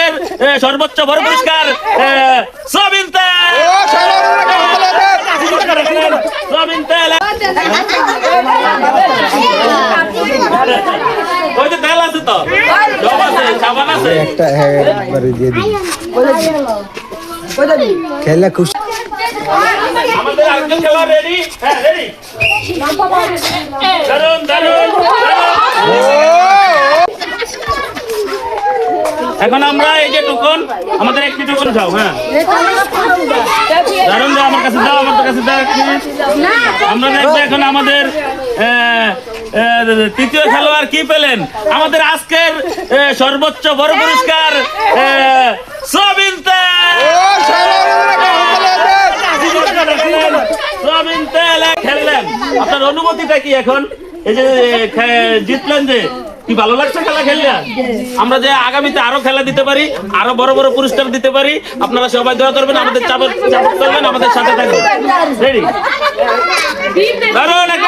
আজকের সর্বোচ্চ বড় পুরস্কার সয়াবিন তেল। সয়াবিন তেল ওই যে তেল আছে তো, সব আছে, সাবান আছে। একটা একবারে দিয়ে দিই খেলা খুশি। আমাদের আরেকজন খেলোয়াড় রেডি? হ্যাঁ রেডি। দারুন দারুন। এখন আমরা এই যে টুকন, আমাদের একটি টুকন খাও। হ্যাঁ দারুন, দাও আমার কাছে, দাও আমার কাছে দাও। আমরা দেখবো এখন আমাদের তৃতীয় খেলোয়াড় কি পেলেন। আমাদের আজকের সর্বোচ্চ বড় পুরস্কার সয়াবিন তেল। সয়াবিন তেল খেললেন, আপনার অনুভূতিটা কি এখন? এই যে জিতলেন, যে কি ভালো লাগছে খেলা খেললে? আমরা যে আগামীতে আরো খেলা দিতে পারি, আরো বড় বড় পুরস্কার দিতে পারি, আপনারা সবাই দোয়া করবেন, আমাদের চাপ করবেন, আমাদের সাথে থাকবেন। রেডি? দারুণ একটা